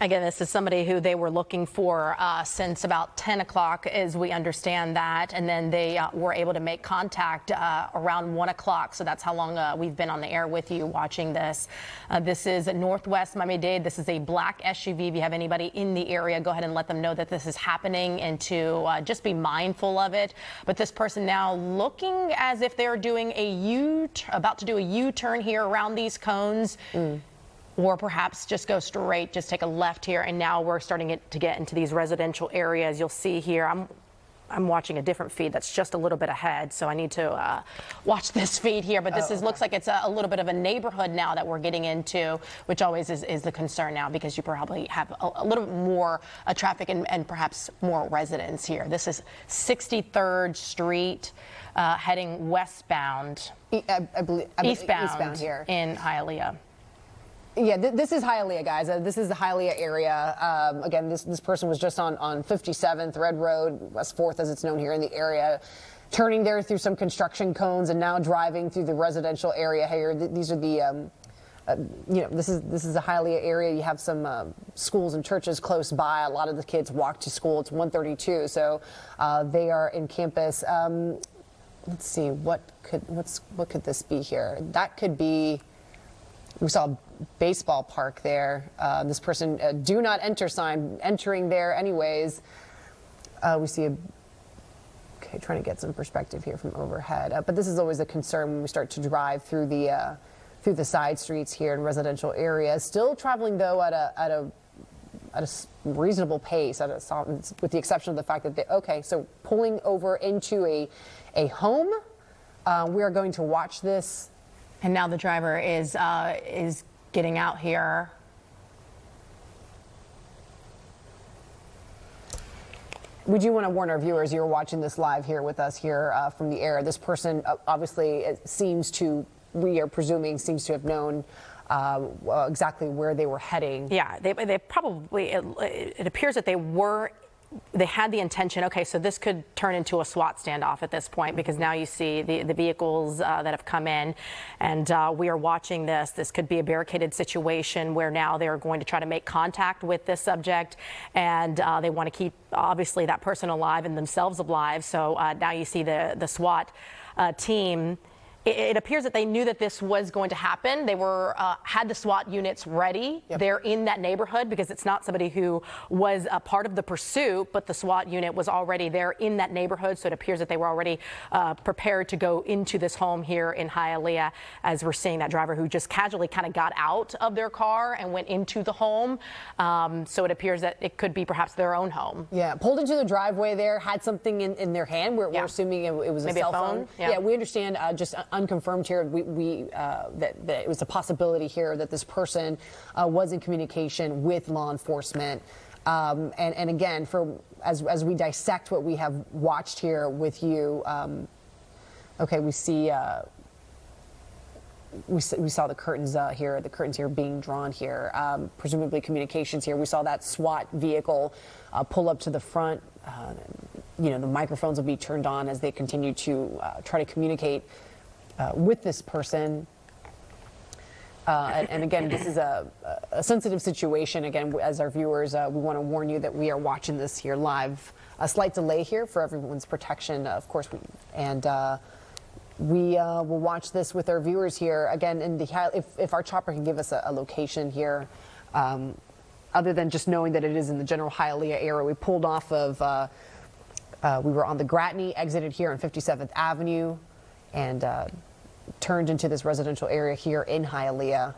Again, this is somebody who they were looking for since about 10 o'clock, as we understand that, and then they were able to make contact around 1 o'clock. So that's how long we've been on the air with you watching this. This is Northwest Miami-Dade. This is a black SUV. If you have anybody in the area, go ahead and let them know that this is happening and to just be mindful of it. But this person now looking as if they're doing about to do a U-turn here around these cones. Or perhaps just go straight, just take a left here, and now we're starting to get into these residential areas. You'll see here, I'm watching a different feed that's just a little bit ahead, so I need to watch this feed here. But this looks like it's a little bit of a neighborhood now that we're getting into, which always is the concern now, because you probably have a little bit more traffic and perhaps more residents here. This is 63rd Street heading westbound, I believe eastbound here in Hialeah. Yeah, this is Hialeah, guys. This is the Hialeah area. Again, this person was just on 57th Red Road, West 4th as it's known here in the area, turning there through some construction cones and now driving through the residential area here. These are the, this is the Hialeah area. You have some schools and churches close by. A lot of the kids walk to school. It's 132, so they are in campus. Let's see, what could this be here? That could be. We saw a baseball park there. This person, do not enter sign, entering there anyways. We see trying to get some perspective here from overhead. But this is always a concern when we start to drive through the side streets here in residential areas. Still traveling though at a reasonable pace, with the exception of the fact that so pulling over into a home. We are going to watch this. And now the driver is getting out here. We do want to warn our viewers, you're watching this live here with us here from the air. This person obviously we are presuming, seems to have known exactly where they were heading. Yeah, they probably, it appears that they had the intention, so this could turn into a SWAT standoff at this point, because now you see the vehicles that have come in, and we are watching this. This could be a barricaded situation where now they're going to try to make contact with this subject, and they want to keep, obviously, that person alive and themselves alive. So now you see the SWAT team. It appears that they knew that this was going to happen. They had the SWAT units ready. Yep. They're in that neighborhood, because it's not somebody who was a part of the pursuit, but the SWAT unit was already there in that neighborhood. So it appears that they were already prepared to go into this home here in Hialeah, as we're seeing that driver who just casually kind of got out of their car and went into the home. So it appears that it could be perhaps their own home. Yeah, pulled into the driveway there, had something in their hand. We're assuming it was maybe a cell phone. Yeah, we understand, just unconfirmed here, that it was a possibility here that this person was in communication with law enforcement. And again, as we dissect what we have watched here with you, we see we saw the curtains here being drawn here, presumably communications here. We saw that SWAT vehicle pull up to the front. The microphones will be turned on as they continue to try to communicate with this person. And again, this is a sensitive situation. Again, as our viewers, we want to warn you that we are watching this here live. A slight delay here for everyone's protection, of course. We will watch this with our viewers here. Again, if our chopper can give us a location here, other than just knowing that it is in the general Hialeah area. We pulled off of, we were on the Gratney, exited here on 57th Avenue, and turned into this residential area here in Hialeah.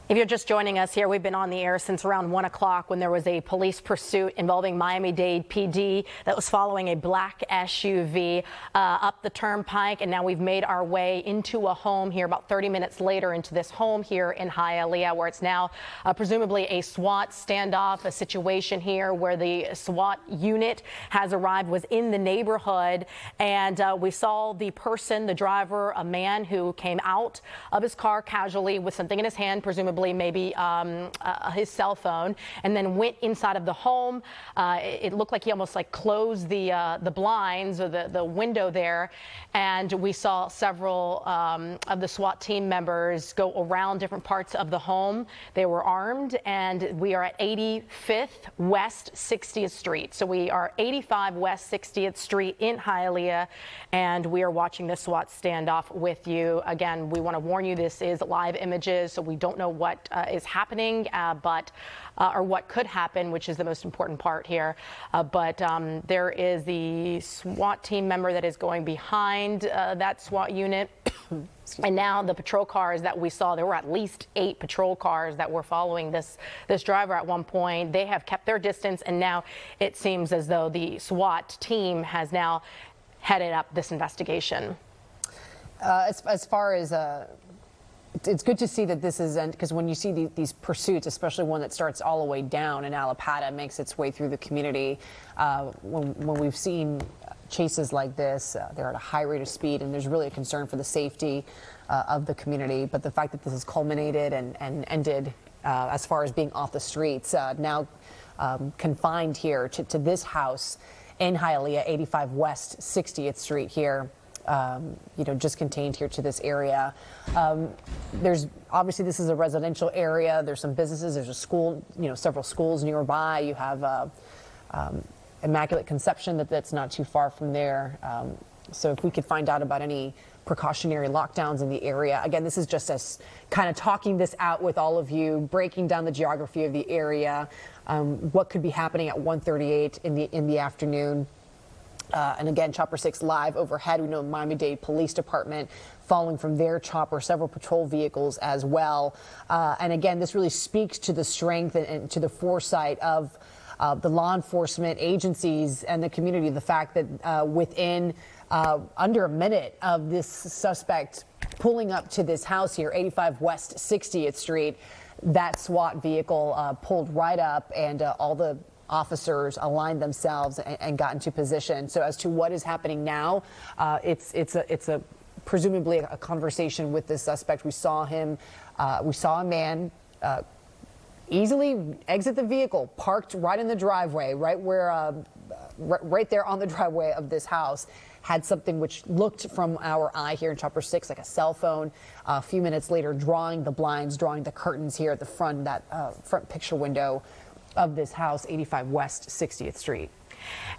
If you're just joining us here, we've been on the air since around 1 o'clock when there was a police pursuit involving Miami-Dade PD that was following a black SUV up the Turnpike. And now we've made our way into a home here about 30 minutes later, into this home here in Hialeah, where it's now presumably a SWAT standoff, a situation here where the SWAT unit has arrived, was in the neighborhood. And we saw the person, the driver, a man who came out of his car casually with something in his hand, presumably presumably maybe his cell phone, and then went inside of the home. It looked like he almost like closed the blinds or the window there, and we saw several of the SWAT team members go around different parts of the home. They were armed, and we are at 85th West 60th Street. So we are 85 West 60th Street in Hialeah, and we are watching the SWAT standoff with you. Again, we want to warn you, this is live images, so we don't know what is happening, or what could happen, which is the most important part here. But there is the SWAT team member that is going behind that SWAT unit. And now the patrol cars that we saw, there were at least 8 patrol cars that were following this driver at one point. They have kept their distance, and now it seems as though the SWAT team has now headed up this investigation. As far as it's good to see that this is, because when you see these pursuits, especially one that starts all the way down in Allapattah, makes its way through the community. When we've seen chases like this, they're at a high rate of speed, and there's really a concern for the safety of the community. But the fact that this has culminated and ended as far as being off the streets, now confined here to this house in Hialeah, 85 West 60th Street here. Just contained here to this area. There's obviously, this is a residential area. There's some businesses. There's a school, several schools nearby. You have Immaculate Conception that's not too far from there. So if we could find out about any precautionary lockdowns in the area. Again, this is just us kind of talking this out with all of you, breaking down the geography of the area, what could be happening at 1:38 in the afternoon. And again, Chopper 6 live overhead. We know the Miami-Dade Police Department following from their chopper, several patrol vehicles as well. And again, this really speaks to the strength and to the foresight of the law enforcement agencies and the community. The fact that within under a minute of this suspect pulling up to this house here, 85 West 60th Street, that SWAT vehicle pulled right up, and all the officers aligned themselves and got into position. So as to what is happening now, it's a presumably a conversation with the suspect. We saw a man easily exit the vehicle, parked right in the driveway, right there on the driveway of this house. Had something which looked from our eye here in Chopper 6 like a cell phone. A few minutes later, drawing the blinds, drawing the curtains here at the front, that front picture window of this house, 85 West 60th Street.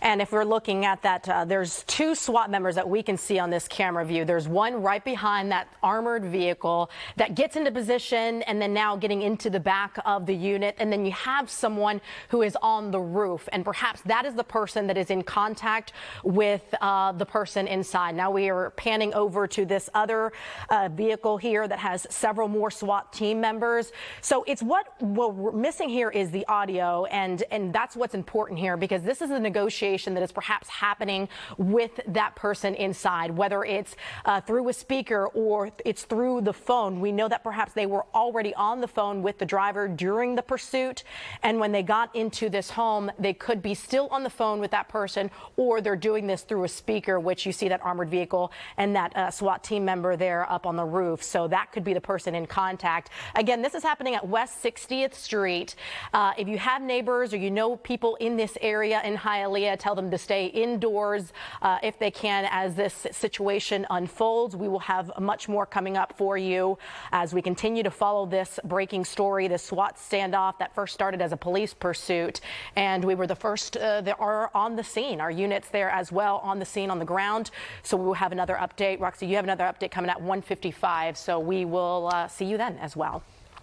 And if we're looking at that, there's 2 SWAT members that we can see on this camera view. There's one right behind that armored vehicle that gets into position and then now getting into the back of the unit. And then you have someone who is on the roof, and perhaps that is the person that is in contact with the person inside. Now we are panning over to this other vehicle here that has several more SWAT team members. So it's what we're missing here is the audio, and that's what's important here, because this is the negotiation that is perhaps happening with that person inside, whether it's through a speaker or it's through the phone. We know that perhaps they were already on the phone with the driver during the pursuit, and when they got into this home, they could be still on the phone with that person, or they're doing this through a speaker, which you see that armored vehicle and that SWAT team member there up on the roof. So that could be the person in contact. Again, this is happening at West 60th Street. If you have neighbors or you know people in this area in Hialeah, tell them to stay indoors if they can as this situation unfolds. We will have much more coming up for you as we continue to follow this breaking story, the SWAT standoff that first started as a police pursuit, and we were the first that are on the scene. Our units there as well on the scene on the ground. So we will have another update. Roxy, you have another update coming at 1:55, so we will see you then as well.